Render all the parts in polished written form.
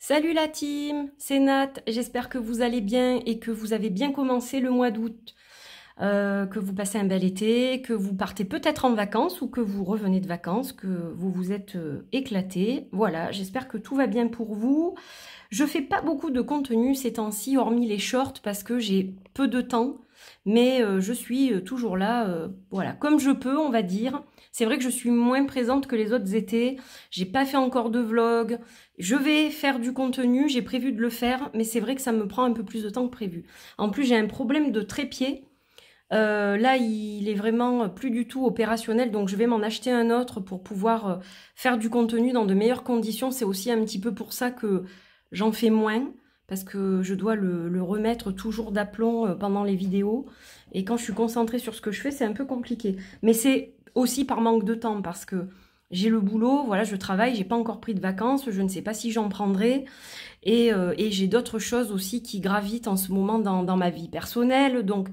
Salut la team, c'est Nat, j'espère que vous allez bien et que vous avez bien commencé le mois d'août, que vous passez un bel été, que vous partez peut-être en vacances ou que vous revenez de vacances, que vous vous êtes éclatés. Voilà, j'espère que tout va bien pour vous. Je fais pas beaucoup de contenu ces temps-ci, hormis les shorts, parce que j'ai peu de temps, mais je suis toujours là, voilà, comme je peux, on va dire. C'est vrai que je suis moins présente que les autres étés, j'ai pas fait encore de vlog, je vais faire du contenu, j'ai prévu de le faire, mais c'est vrai que ça me prend un peu plus de temps que prévu. En plus, j'ai un problème de trépied. Là, il est vraiment plus du tout opérationnel, donc je vais m'en acheter un autre pour pouvoir faire du contenu dans de meilleures conditions. C'est aussi un petit peu pour ça que j'en fais moins, parce que je dois le remettre toujours d'aplomb pendant les vidéos. Et quand je suis concentrée sur ce que je fais, c'est un peu compliqué. Mais c'est aussi par manque de temps, parce que j'ai le boulot, voilà, je travaille, j'ai pas encore pris de vacances, je ne sais pas si j'en prendrai. Et j'ai d'autres choses aussi qui gravitent en ce moment dans ma vie personnelle, donc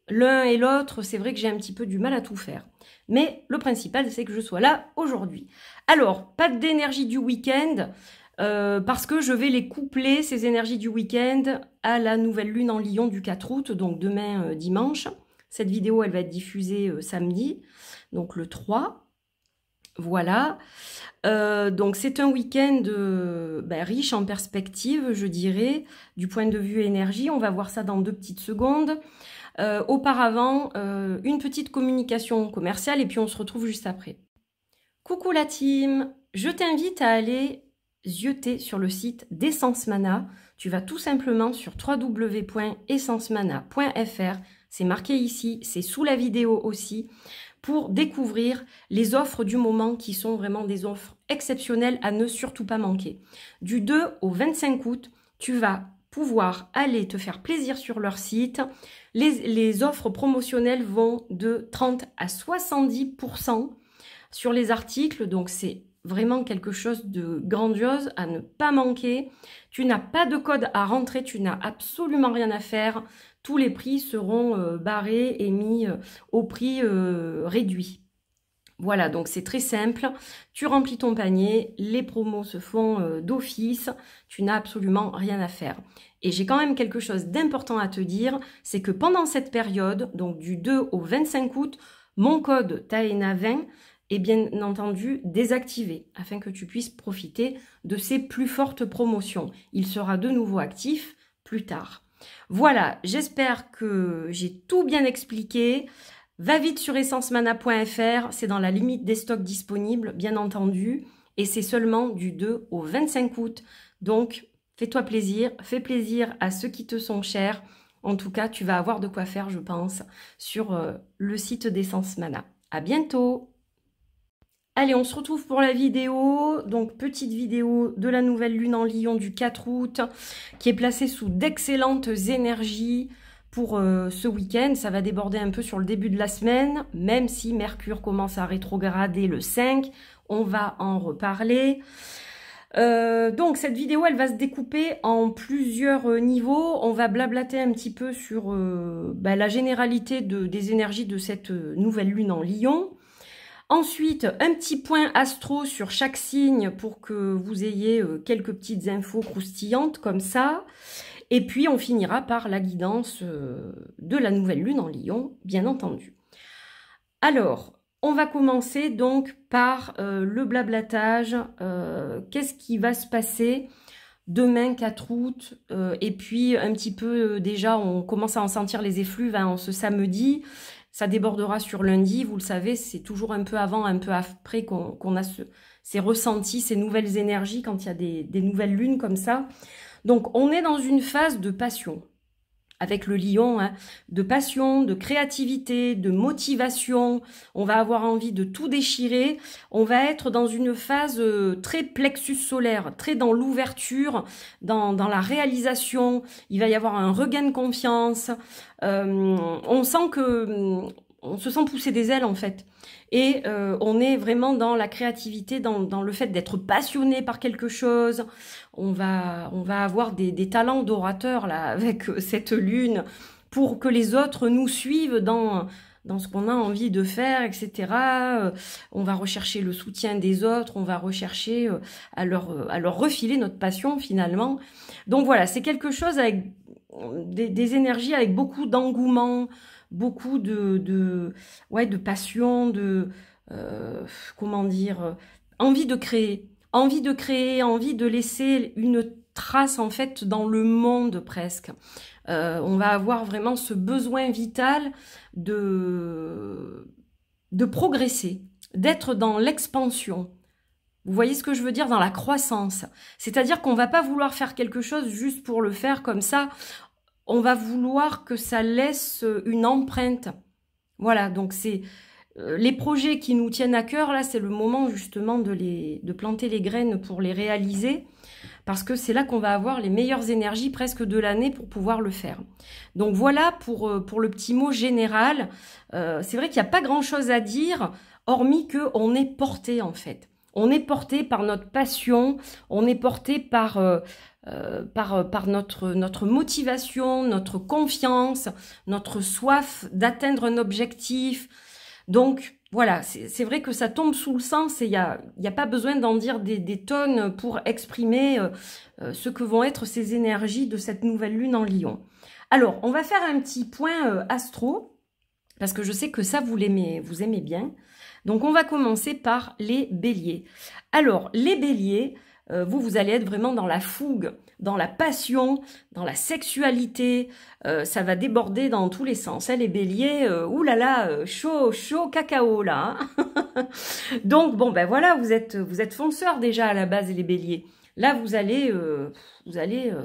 l'un et l'autre, c'est vrai que j'ai un petit peu du mal à tout faire. Mais le principal, c'est que je sois là aujourd'hui. Alors, pas d'énergie du week-end, parce que je vais les coupler, ces énergies du week-end, à la nouvelle lune en Lion du 4 août, donc demain dimanche. Cette vidéo, elle va être diffusée samedi, donc le 3. Voilà. Donc c'est un week-end riche en perspectives, je dirais, du point de vue énergie. On va voir ça dans 2 petites secondes. Auparavant, une petite communication commerciale et puis on se retrouve juste après. Coucou la team, je t'invite à aller zioter sur le site d'Essence Mana. Tu vas tout simplement sur www.essencemana.fr, c'est marqué ici, c'est sous la vidéo aussi, pour découvrir les offres du moment qui sont vraiment des offres exceptionnelles à ne surtout pas manquer. Du 2 au 25 août, tu vas pouvoir aller te faire plaisir sur leur site. Les offres promotionnelles vont de 30 à 70% sur les articles, donc c'est vraiment quelque chose de grandiose à ne pas manquer. Tu n'as pas de code à rentrer, tu n'as absolument rien à faire. Tous les prix seront barrés et mis au prix réduit. Voilà, donc c'est très simple. Tu remplis ton panier, les promos se font d'office, tu n'as absolument rien à faire. Et j'ai quand même quelque chose d'important à te dire, c'est que pendant cette période, donc du 2 au 25 août, mon code TAENA20 est bien entendu désactivé, afin que tu puisses profiter de ces plus fortes promotions. Il sera de nouveau actif plus tard. Voilà, j'espère que j'ai tout bien expliqué. Va vite sur essencemana.fr, c'est dans la limite des stocks disponibles, bien entendu, et c'est seulement du 2 au 25 août. Donc, fais-toi plaisir, fais plaisir à ceux qui te sont chers. En tout cas, tu vas avoir de quoi faire, je pense, sur le site d'Essence Mana. À bientôt! Allez, on se retrouve pour la vidéo. Donc, petite vidéo de la nouvelle lune en Lion du 4 août, qui est placée sous d'excellentes énergies pour ce week-end. Ça va déborder un peu sur le début de la semaine, même si Mercure commence à rétrograder le 5. On va en reparler. Donc, cette vidéo, elle va se découper en plusieurs niveaux. On va blablater un petit peu sur la généralité des énergies de cette nouvelle lune en Lion. Ensuite, un petit point astro sur chaque signe pour que vous ayez quelques petites infos croustillantes comme ça. Et puis, on finira par la guidance de la nouvelle lune en Lion, bien entendu. Alors, on va commencer donc par le blablatage. Qu'est-ce qui va se passer demain 4 août et puis un petit peu déjà, on commence à en sentir les effluves en ce samedi. Ça débordera sur lundi, vous le savez, c'est toujours un peu avant, un peu après qu'on a ces ressentis, ces nouvelles énergies quand il y a des nouvelles lunes comme ça. Donc, on est dans une phase de passion, avec le lion, hein, de passion, de créativité, de motivation. On va avoir envie de tout déchirer. On va être dans une phase très plexus solaire, très dans l'ouverture, dans la réalisation. Il va y avoir un regain de confiance. On sent que... on se sent pousser des ailes en fait. Et on est vraiment dans la créativité, dans le fait d'être passionné par quelque chose. On va avoir des talents d'orateur là avec cette lune pour que les autres nous suivent dans dans ce qu'on a envie de faire, etc. On va rechercher le soutien des autres, on va rechercher à leur refiler notre passion finalement. Donc voilà, c'est quelque chose avec des énergies avec beaucoup d'engouement, beaucoup de passion, comment dire, envie de créer, envie de laisser une trace en fait dans le monde presque. On va avoir vraiment ce besoin vital de progresser, d'être dans l'expansion. Vous voyez ce que je veux dire, dans la croissance. C'est-à-dire qu'on va pas vouloir faire quelque chose juste pour le faire comme ça. On va vouloir que ça laisse une empreinte. Voilà, donc c'est les projets qui nous tiennent à cœur, là, c'est le moment justement de planter les graines pour les réaliser, parce que c'est là qu'on va avoir les meilleures énergies presque de l'année pour pouvoir le faire. Donc voilà pour le petit mot général. C'est vrai qu'il n'y a pas grand-chose à dire, hormis qu'on est porté en fait. On est porté par notre passion, on est porté par notre motivation, notre confiance, notre soif d'atteindre un objectif. Donc voilà, c'est vrai que ça tombe sous le sens et il y a pas besoin d'en dire des tonnes pour exprimer ce que vont être ces énergies de cette nouvelle lune en Lion. Alors, on va faire un petit point astro, parce que je sais que ça, vous aimez bien. Donc, on va commencer par les béliers. Alors, les béliers, vous allez être vraiment dans la fougue, dans la passion, dans la sexualité. Ça va déborder dans tous les sens. Hein, les béliers, oulala, chaud cacao, là. Hein. Donc, bon, ben voilà, vous êtes fonceurs déjà à la base, les béliers. Là, vous allez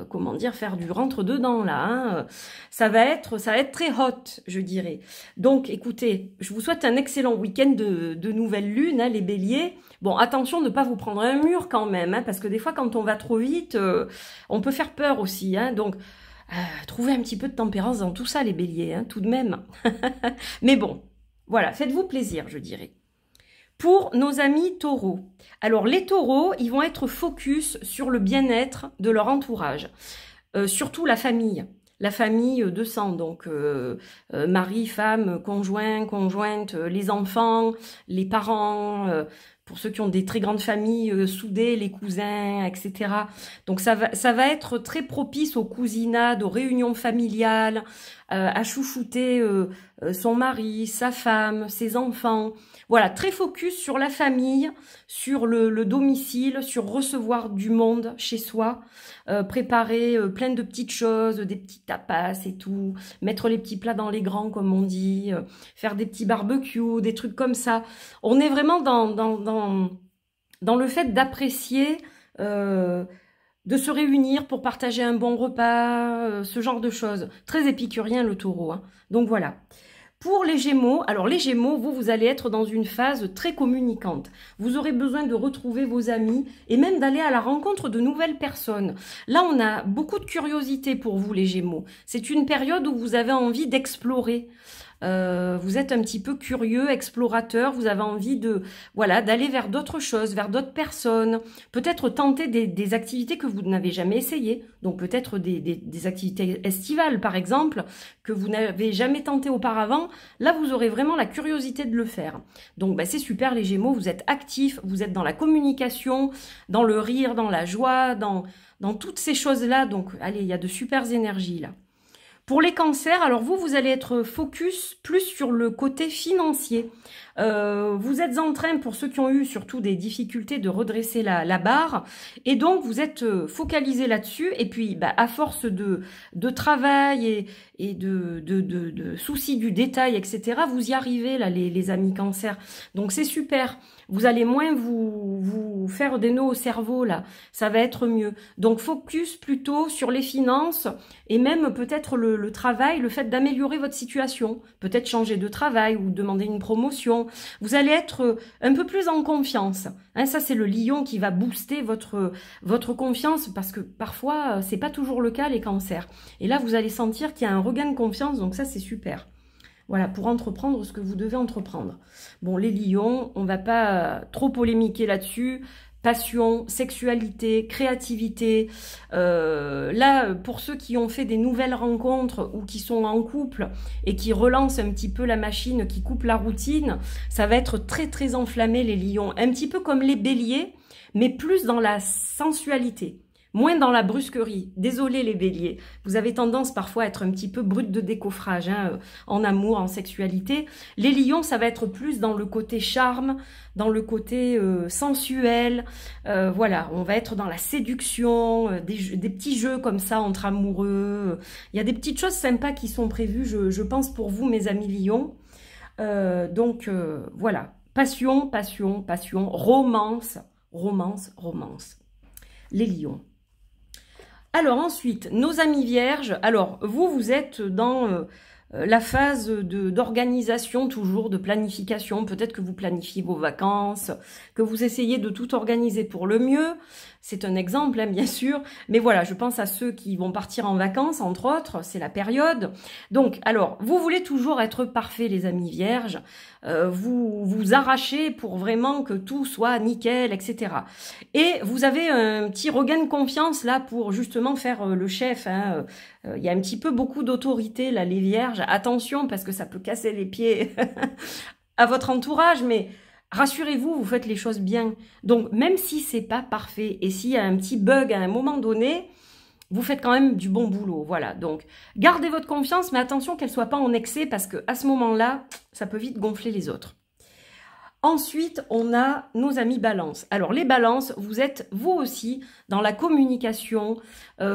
comment dire, faire du rentre-dedans, là. Hein. Ça va être très hot, je dirais. Donc, écoutez, je vous souhaite un excellent week-end de nouvelle lune, hein, les béliers. Bon, attention de ne pas vous prendre un mur quand même, hein, parce que des fois, quand on va trop vite, on peut faire peur aussi. Hein, donc, trouvez un petit peu de tempérance dans tout ça, les béliers, hein, tout de même. Mais bon, voilà, faites-vous plaisir, je dirais. Pour nos amis taureaux. Alors, les taureaux, ils vont être focus sur le bien-être de leur entourage. Surtout la famille de sang, donc mari, femme, conjoint, conjointe, les enfants, les parents, pour ceux qui ont des très grandes familles soudées, les cousins, etc. Donc ça va être très propice aux cousinades, aux réunions familiales, à chouchouter son mari, sa femme, ses enfants. Voilà, très focus sur la famille, sur le domicile, sur recevoir du monde chez soi, préparer plein de petites choses, des petits tapas et tout, mettre les petits plats dans les grands comme on dit, faire des petits barbecues, des trucs comme ça. On est vraiment dans le fait d'apprécier, de se réunir pour partager un bon repas, ce genre de choses. Très épicurien le taureau, hein. Donc voilà. Pour les Gémeaux, alors les Gémeaux, vous allez être dans une phase très communicante. Vous aurez besoin de retrouver vos amis et même d'aller à la rencontre de nouvelles personnes. Là, on a beaucoup de curiosité pour vous, les Gémeaux. C'est une période où vous avez envie d'explorer. Vous êtes un petit peu curieux, explorateur, vous avez envie d'aller vers d'autres choses, vers d'autres personnes, peut-être tenter des activités que vous n'avez jamais essayées, donc peut-être des activités estivales par exemple, que vous n'avez jamais tenté auparavant. Là, vous aurez vraiment la curiosité de le faire. Donc c'est super les Gémeaux, vous êtes actifs, vous êtes dans la communication, dans le rire, dans la joie, dans toutes ces choses-là. Donc allez, il y a de super énergies là. Pour les cancers, alors vous allez être focus plus sur le côté financier. Vous êtes en train, pour ceux qui ont eu surtout des difficultés, de redresser la barre. Et donc, vous êtes focalisé là-dessus. Et puis, à force de travail et de soucis du détail, etc., vous y arrivez, là, les amis cancers. Donc, c'est super. Vous allez moins vous faire des nœuds au cerveau, là. Ça va être mieux. Donc, focus plutôt sur les finances et même peut-être le travail, le fait d'améliorer votre situation. Peut-être changer de travail ou demander une promotion. Vous allez être un peu plus en confiance. Hein, ça, c'est le lion qui va booster votre confiance parce que parfois, c'est pas toujours le cas, les cancers. Et là, vous allez sentir qu'il y a un regain de confiance, donc ça, c'est super. Voilà, pour entreprendre ce que vous devez entreprendre. Bon, les lions, on va pas trop polémiquer là-dessus. passion, sexualité, créativité. Là, pour ceux qui ont fait des nouvelles rencontres ou qui sont en couple et qui relancent un petit peu la machine, qui coupe la routine, ça va être très très enflammé les lions. Un petit peu comme les béliers, mais plus dans la sensualité. Moins dans la brusquerie. Désolé les béliers, vous avez tendance parfois à être un petit peu brut de décoffrage, hein, en amour, en sexualité. Les lions, ça va être plus dans le côté charme, dans le côté sensuel. Voilà, on va être dans la séduction, des petits jeux comme ça entre amoureux. Il y a des petites choses sympas qui sont prévues, je pense, pour vous, mes amis lions. Donc, voilà. Passion, passion, passion, romance, romance, romance. Les lions. Alors ensuite, nos amis vierges, alors vous êtes dans la phase d'organisation toujours, de planification. Peut-être que vous planifiez vos vacances, que vous essayez de tout organiser pour le mieux. C'est un exemple, hein, bien sûr. Mais voilà, je pense à ceux qui vont partir en vacances, entre autres. C'est la période. Donc, alors, vous voulez toujours être parfait, les amis vierges. Vous vous arrachez pour vraiment que tout soit nickel, etc. Et vous avez un petit regain de confiance là pour justement faire le chef. Hein. Il y a un petit peu beaucoup d'autorité là, les vierges. Attention, parce que ça peut casser les pieds à votre entourage, mais... rassurez-vous, vous faites les choses bien. Donc, même si c'est pas parfait et s'il y a un petit bug à un moment donné, vous faites quand même du bon boulot. Voilà. Donc, gardez votre confiance, mais attention qu'elle soit pas en excès parce que à ce moment-là, ça peut vite gonfler les autres. Ensuite, on a nos amis balance. Alors, les balances, vous êtes, vous aussi, dans la communication,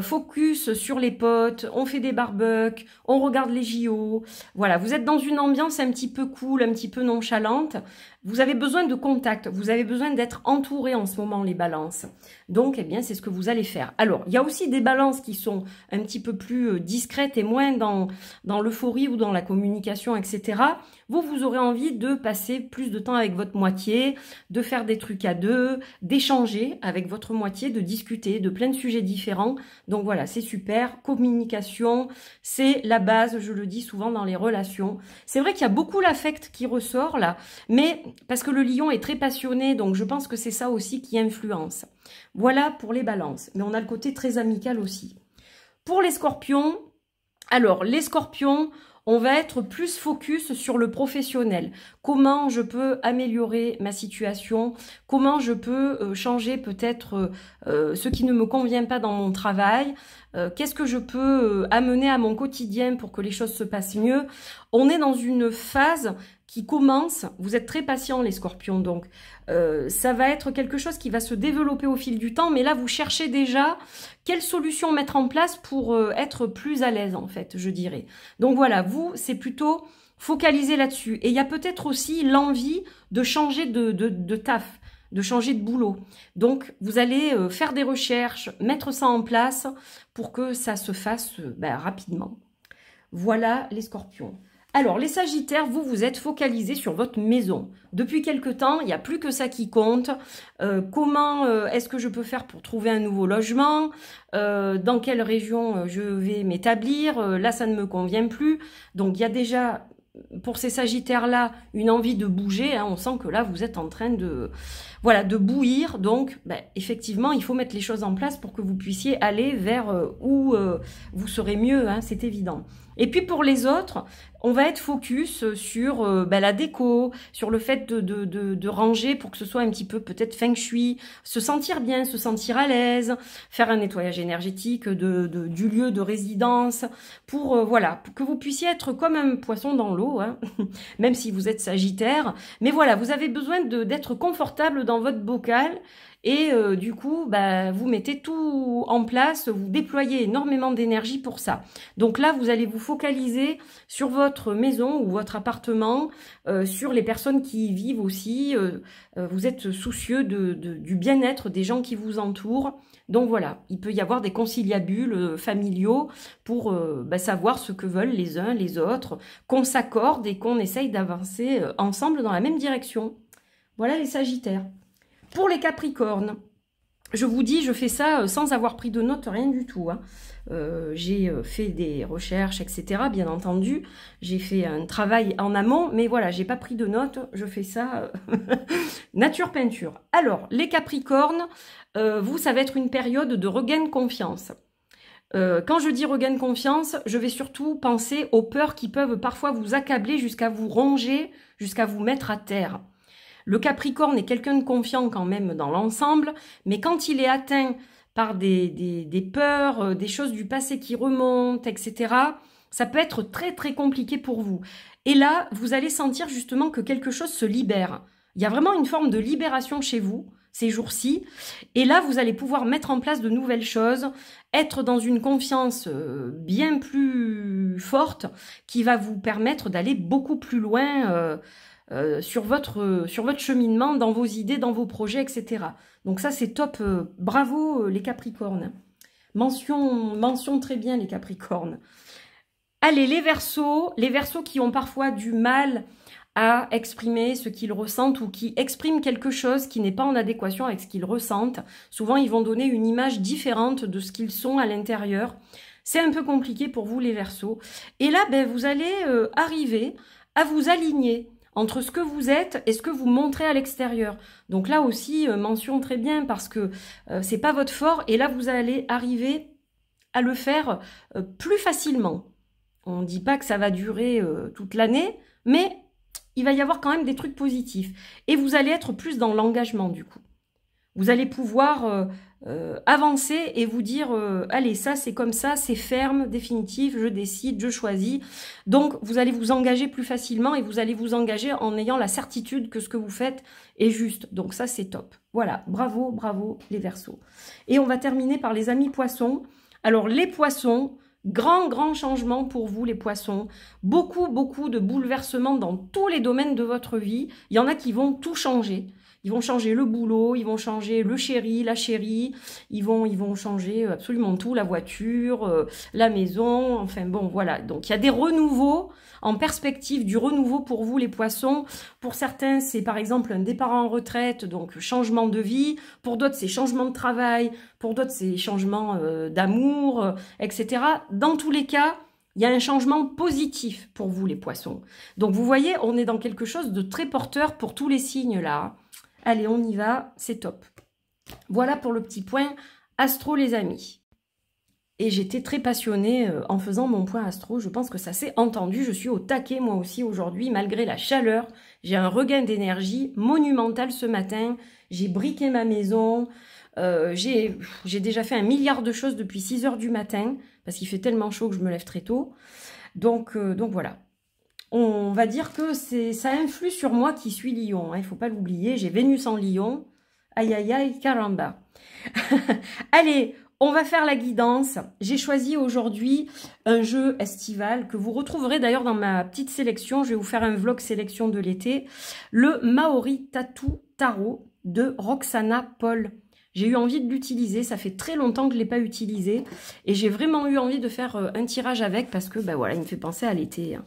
focus sur les potes, on fait des barbecues, on regarde les JO. Voilà, vous êtes dans une ambiance un petit peu cool, un petit peu nonchalante. Vous avez besoin de contact, vous avez besoin d'être entouré en ce moment, les balances. Donc, eh bien, c'est ce que vous allez faire. Alors, il y a aussi des balances qui sont un petit peu plus discrètes et moins dans l'euphorie ou dans la communication, etc. Vous aurez envie de passer plus de temps avec votre moitié, de faire des trucs à deux, d'échanger avec votre moitié, de discuter de plein de sujets différents. Donc voilà, c'est super. Communication, c'est la base, je le dis souvent dans les relations. C'est vrai qu'il y a beaucoup l'affect qui ressort là, mais parce que le lion est très passionné, donc je pense que c'est ça aussi qui influence. Voilà pour les balances, mais on a le côté très amical aussi. Pour les scorpions, alors les scorpions, on va être plus focus sur le professionnel. Comment je peux améliorer ma situation? Comment je peux changer peut-être ce qui ne me convient pas dans mon travail? Qu'est-ce que je peux amener à mon quotidien pour que les choses se passent mieux? On est dans une phase qui commence, vous êtes très patients les scorpions, donc ça va être quelque chose qui va se développer au fil du temps, mais là vous cherchez déjà quelle solution mettre en place pour être plus à l'aise en fait, je dirais. Donc voilà, vous c'est plutôt focalisé là-dessus. Et il y a peut-être aussi l'envie de changer de taf, de changer de boulot. Donc vous allez faire des recherches, mettre ça en place pour que ça se fasse rapidement. Voilà les scorpions. Alors, les sagittaires, vous êtes focalisés sur votre maison. Depuis quelque temps, il n'y a plus que ça qui compte. Comment est-ce que je peux faire pour trouver un nouveau logement? Dans quelle région je vais m'établir? Là, ça ne me convient plus. Donc, il y a déjà, pour ces sagittaires-là, une envie de bouger. Hein. On sent que là, vous êtes en train de, voilà, de bouillir. Donc, effectivement, il faut mettre les choses en place pour que vous puissiez aller vers où vous serez mieux. Hein, c'est évident. Et puis pour les autres, on va être focus sur la déco, sur le fait de ranger pour que ce soit un petit peu peut-être feng shui, se sentir bien, se sentir à l'aise, faire un nettoyage énergétique du lieu de résidence, pour voilà, pour que vous puissiez être comme un poisson dans l'eau, hein, même si vous êtes sagittaire. Mais voilà, vous avez besoin d'être confortable dans votre bocal. Et du coup, vous mettez tout en place, vous déployez énormément d'énergie pour ça. Donc là, vous allez vous focaliser sur votre maison ou votre appartement, sur les personnes qui y vivent aussi. Vous êtes soucieux du bien-être des gens qui vous entourent. Donc voilà, il peut y avoir des conciliabules familiaux pour savoir ce que veulent les uns les autres, qu'on s'accorde et qu'on essaye d'avancer ensemble dans la même direction. Voilà les sagittaires. Pour les capricornes, Je vous dis, je fais ça sans avoir pris de notes, rien du tout. Hein. J'ai fait des recherches, etc. Bien entendu, j'ai fait un travail en amont, mais voilà, j'ai pas pris de notes, je fais ça nature peinture. Alors, les Capricornes, vous, ça va être une période de regain de confiance. Quand je dis regain de confiance, je vais surtout penser aux peurs qui peuvent parfois vous accabler jusqu'à vous ronger, jusqu'à vous mettre à terre. Le Capricorne est quelqu'un de confiant quand même dans l'ensemble, mais quand il est atteint par des peurs, des choses du passé qui remontent, etc., ça peut être très très compliqué pour vous. Et là, vous allez sentir justement que quelque chose se libère. Il y a vraiment une forme de libération chez vous ces jours-ci. Et là, vous allez pouvoir mettre en place de nouvelles choses, être dans une confiance bien plus forte qui va vous permettre d'aller beaucoup plus loin sur votre cheminement, dans vos idées, dans vos projets, etc. Donc ça, c'est top. Bravo les Capricornes. Mention très bien les Capricornes. Allez, les Verseaux qui ont parfois du mal à exprimer ce qu'ils ressentent ou qui expriment quelque chose qui n'est pas en adéquation avec ce qu'ils ressentent. Souvent, ils vont donner une image différente de ce qu'ils sont à l'intérieur. C'est un peu compliqué pour vous, les Verseaux. Et là, ben, vous allez arriver à vous aligner entre ce que vous êtes et ce que vous montrez à l'extérieur. Donc là aussi, mention très bien parce que c'est pas votre fort et là, vous allez arriver à le faire plus facilement. On ne dit pas que ça va durer toute l'année, mais il va y avoir quand même des trucs positifs. Et vous allez être plus dans l'engagement du coup. Vous allez pouvoir avancer et vous dire allez, ça c'est comme ça, c'est ferme, définitif, je décide, je choisis. Donc vous allez vous engager plus facilement et vous allez vous engager en ayant la certitude que ce que vous faites est juste. Donc ça c'est top. Voilà, bravo, bravo les Verseaux. Et on va terminer par les amis Poissons. Alors les Poissons, grand changement pour vous les Poissons. Beaucoup de bouleversements dans tous les domaines de votre vie. Il y en a qui vont tout changer. Ils vont changer le boulot, ils vont changer le chéri, la chérie, ils vont changer absolument tout, la voiture, la maison, enfin bon, voilà. Donc il y a des renouveaux en perspective, du renouveau pour vous les Poissons. Pour certains, c'est par exemple un départ en retraite, donc changement de vie. Pour d'autres, c'est changement de travail. Pour d'autres, c'est changement d'amour, etc. Dans tous les cas, il y a un changement positif pour vous les Poissons. Donc vous voyez, on est dans quelque chose de très porteur pour tous les signes là. Allez, on y va, c'est top. Voilà pour le petit point astro, les amis. Et j'étais très passionnée en faisant mon point astro. Je pense que ça s'est entendu. Je suis au taquet, moi aussi, aujourd'hui, malgré la chaleur. J'ai un regain d'énergie monumental ce matin. J'ai briqué ma maison. J'ai déjà fait 1 milliard de choses depuis 6 h du matin, parce qu'il fait tellement chaud que je me lève très tôt. Donc voilà. On va dire que ça influe sur moi qui suis Lion. Hein, il ne faut pas l'oublier. J'ai Vénus en Lion. Aïe, aïe, aïe, caramba. Allez, on va faire la guidance. J'ai choisi aujourd'hui un jeu estival que vous retrouverez d'ailleurs dans ma petite sélection. Je vais vous faire un vlog sélection de l'été. Le Maori Tattoo Tarot de Roxana Paul. J'ai eu envie de l'utiliser. Ça fait très longtemps que je ne l'ai pas utilisé. Et j'ai vraiment eu envie de faire un tirage avec parce que ben voilà, il me fait penser à l'été. Hein.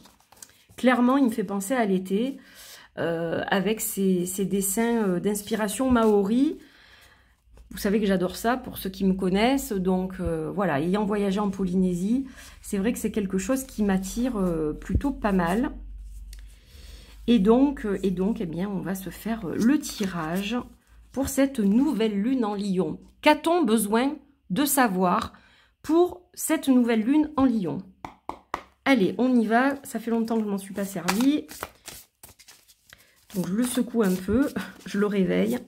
Clairement, il me fait penser à l'été, avec ces dessins d'inspiration maori. Vous savez que j'adore ça, pour ceux qui me connaissent. Donc voilà, ayant voyagé en Polynésie, c'est vrai que c'est quelque chose qui m'attire plutôt pas mal. Et donc eh bien, on va se faire le tirage pour cette nouvelle lune en Lion. Qu'a-t-on besoin de savoir pour cette nouvelle lune en Lion ? Allez, on y va. Ça fait longtemps que je ne m'en suis pas servi. Donc, je le secoue un peu. Je le réveille.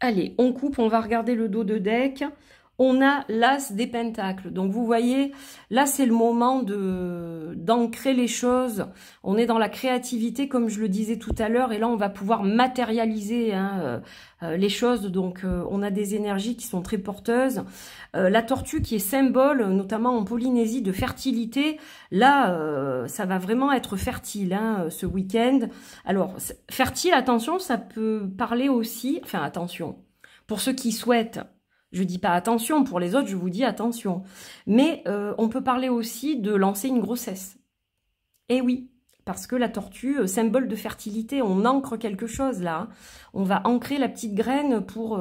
Allez, on coupe. On va regarder le dos de deck. On a l'As des Pentacles. Donc, vous voyez, là, c'est le moment d'ancrer les choses. On est dans la créativité, comme je le disais tout à l'heure. Et là, on va pouvoir matérialiser les choses. Donc, on a des énergies qui sont très porteuses. La tortue qui est symbole, notamment en Polynésie, de fertilité. Là, ça va vraiment être fertile ce week-end. Alors, fertile, attention, ça peut parler aussi... Enfin, attention, pour ceux qui souhaitent Je dis pas attention, pour les autres, je vous dis attention. Mais on peut parler aussi de lancer une grossesse. Eh oui, parce que la tortue, symbole de fertilité, on ancre quelque chose là. Hein. On va ancrer la petite graine pour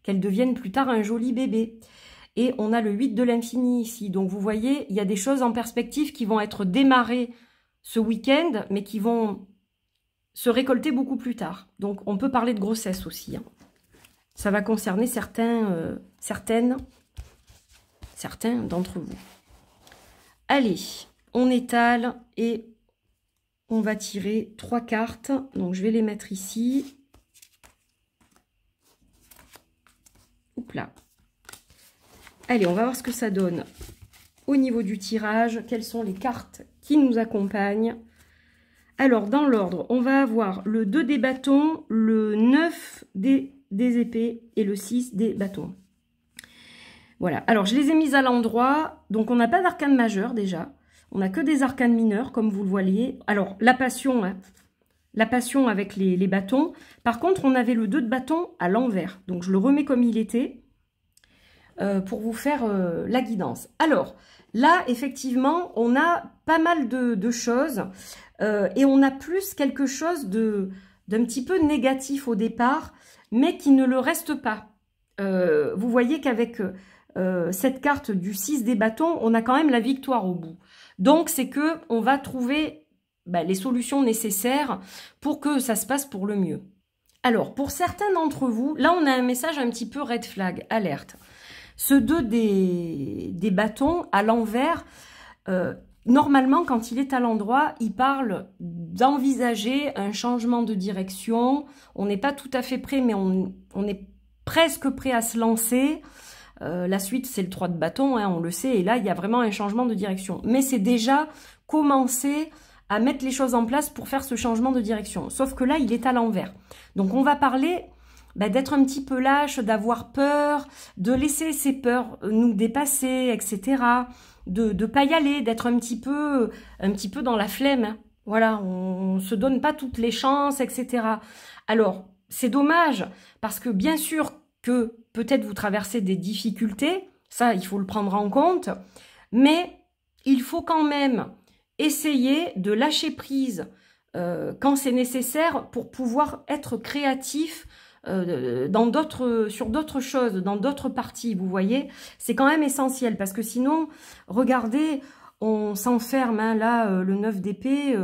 qu'elle devienne plus tard un joli bébé. Et on a le 8 de l'infini ici. Donc vous voyez, il y a des choses en perspective qui vont être démarrées ce week-end, mais qui vont se récolter beaucoup plus tard. Donc on peut parler de grossesse aussi. Hein. Ça va concerner certains d'entre vous. Allez, on étale et on va tirer 3 cartes. Donc je vais les mettre ici. Oups là. Allez, on va voir ce que ça donne au niveau du tirage. Quelles sont les cartes qui nous accompagnent? Alors, dans l'ordre, on va avoir le 2 des bâtons, le 9 des épées et le 6 des bâtons. Voilà. Alors, je les ai mises à l'endroit. Donc, on n'a pas d'arcane majeur déjà. On n'a que des arcanes mineurs, comme vous le voyez. Alors, la passion, hein, la passion avec les bâtons. Par contre, on avait le 2 de bâton à l'envers. Donc, je le remets comme il était. Pour vous faire la guidance. Alors, là, effectivement, on a pas mal de choses et on a plus quelque chose d'un petit peu négatif au départ, mais qui ne le reste pas. Vous voyez qu'avec cette carte du 6 des bâtons, on a quand même la victoire au bout. Donc, c'est que on va trouver les solutions nécessaires pour que ça se passe pour le mieux. Alors, pour certains d'entre vous, là, on a un message un petit peu red flag, alerte. Ce 2 des bâtons à l'envers, normalement, quand il est à l'endroit, il parle d'envisager un changement de direction. On n'est pas tout à fait prêt, mais on est presque prêt à se lancer. La suite, c'est le 3 de bâton, hein, on le sait. Et là, il y a vraiment un changement de direction. Mais c'est déjà commencer à mettre les choses en place pour faire ce changement de direction. Sauf que là, il est à l'envers. Donc, on va parler d'être un petit peu lâche, d'avoir peur, de laisser ces peurs nous dépasser, etc. De pas y aller, d'être un petit peu dans la flemme. Hein. Voilà, on se donne pas toutes les chances, etc. Alors, c'est dommage, parce que bien sûr que peut-être vous traversez des difficultés, ça, il faut le prendre en compte, mais il faut quand même essayer de lâcher prise quand c'est nécessaire pour pouvoir être créatif sur d'autres choses, dans d'autres parties, vous voyez, c'est quand même essentiel, parce que sinon, regardez, on s'enferme, hein, là, le 9 d'épée,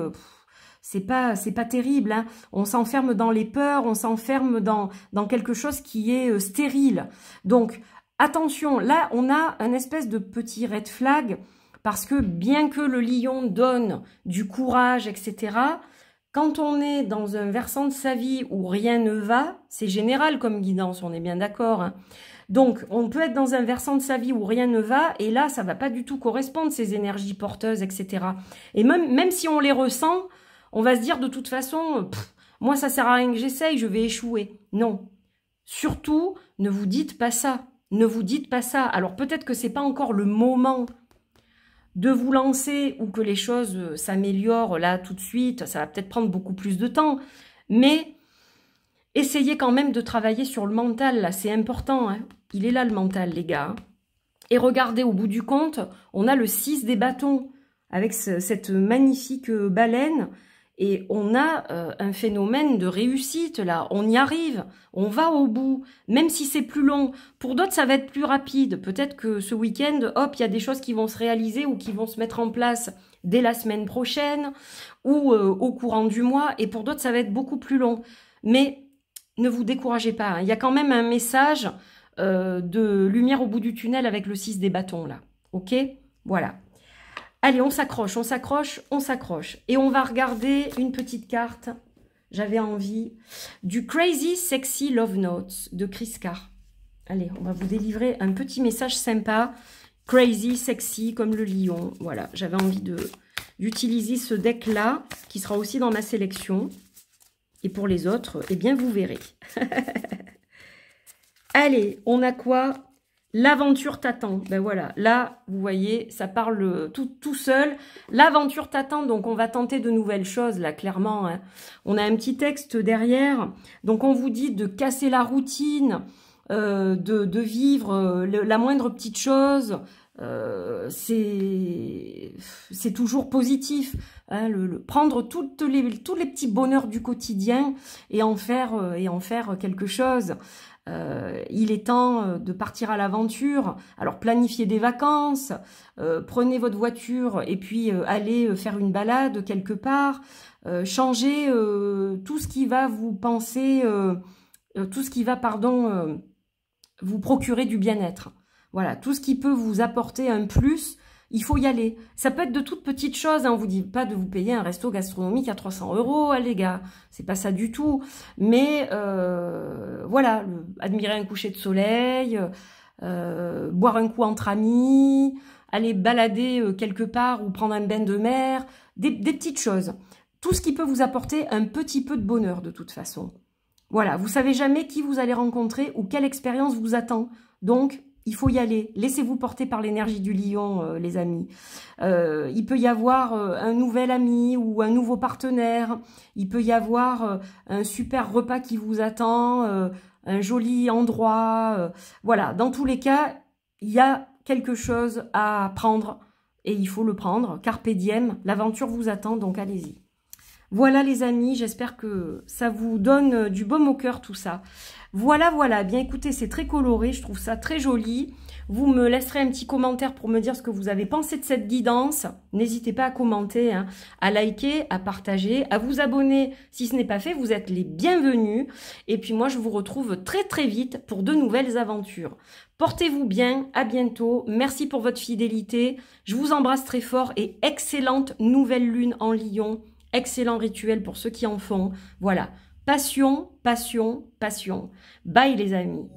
c'est pas terrible, hein. On s'enferme dans les peurs, on s'enferme dans quelque chose qui est stérile. Donc, attention, là, on a un espèce de petit red flag, parce que bien que le lion donne du courage, etc., quand on est dans un versant de sa vie où rien ne va, c'est général comme guidance, on est bien d'accord. Hein. Donc, on peut être dans un versant de sa vie où rien ne va, et là, ça ne va pas du tout correspondre, ces énergies porteuses, etc. Et même si on les ressent, on va se dire de toute façon, moi, ça sert à rien que j'essaye, je vais échouer. Non. Surtout, ne vous dites pas ça. Ne vous dites pas ça. Alors, peut-être que ce n'est pas encore le moment de vous lancer ou que les choses s'améliorent là tout de suite, ça va peut-être prendre beaucoup plus de temps, mais essayez quand même de travailler sur le mental, là, c'est important, hein. Il est là le mental, les gars. Et regardez, au bout du compte, on a le 6 des bâtons, avec cette magnifique baleine, et on a un phénomène de réussite, là, on y arrive, on va au bout, même si c'est plus long. Pour d'autres, ça va être plus rapide. Peut-être que ce week-end, hop, il y a des choses qui vont se réaliser ou qui vont se mettre en place dès la semaine prochaine ou au courant du mois. Et pour d'autres, ça va être beaucoup plus long. Mais ne vous découragez pas, hein. Il y a quand même un message de lumière au bout du tunnel avec le 6 des bâtons, là. Ok? Voilà. Allez, on s'accroche, on s'accroche, on s'accroche. Et on va regarder une petite carte, j'avais envie, du Crazy Sexy Love Notes de Chris Carr. Allez, on va vous délivrer un petit message sympa, crazy, sexy, comme le lion. Voilà, j'avais envie d'utiliser ce deck-là, qui sera aussi dans ma sélection. Et pour les autres, eh bien, vous verrez. Allez, on a quoi ? L'aventure t'attend. Ben voilà, là, vous voyez, ça parle tout seul. L'aventure t'attend, donc on va tenter de nouvelles choses, là, clairement. Hein. On a un petit texte derrière. Donc, on vous dit de casser la routine, de vivre la moindre petite chose, c'est toujours positif. Hein, prendre tous les petits bonheurs du quotidien et en faire quelque chose. Il est temps de partir à l'aventure. Alors planifiez des vacances, prenez votre voiture et puis allez faire une balade quelque part. Changez tout ce qui va vous penser, tout ce qui va, pardon, vous procurer du bien-être. Voilà, tout ce qui peut vous apporter un plus, il faut y aller. Ça peut être de toutes petites choses, hein. On vous dit pas de vous payer un resto gastronomique à 300 €, hein, les gars. C'est pas ça du tout. Mais voilà, admirer un coucher de soleil, boire un coup entre amis, aller balader quelque part ou prendre un bain de mer, des petites choses. Tout ce qui peut vous apporter un petit peu de bonheur de toute façon. Voilà, vous savez jamais qui vous allez rencontrer ou quelle expérience vous attend. Donc, il faut y aller. Laissez-vous porter par l'énergie du lion, les amis. Il peut y avoir un nouvel ami ou un nouveau partenaire. Il peut y avoir un super repas qui vous attend, un joli endroit. Voilà, dans tous les cas, il y a quelque chose à prendre et il faut le prendre. Carpe diem, l'aventure vous attend, donc allez-y. Voilà les amis, j'espère que ça vous donne du baume au cœur tout ça. Voilà, voilà, bien écoutez, c'est très coloré, je trouve ça très joli. Vous me laisserez un petit commentaire pour me dire ce que vous avez pensé de cette guidance. N'hésitez pas à commenter, hein, à liker, à partager, à vous abonner si ce n'est pas fait, vous êtes les bienvenus. Et puis moi, je vous retrouve très très vite pour de nouvelles aventures. Portez-vous bien, à bientôt, merci pour votre fidélité, je vous embrasse très fort et excellente nouvelle lune en Lion. Excellent rituel pour ceux qui en font. Voilà. Passion, passion, passion. Bye les amis.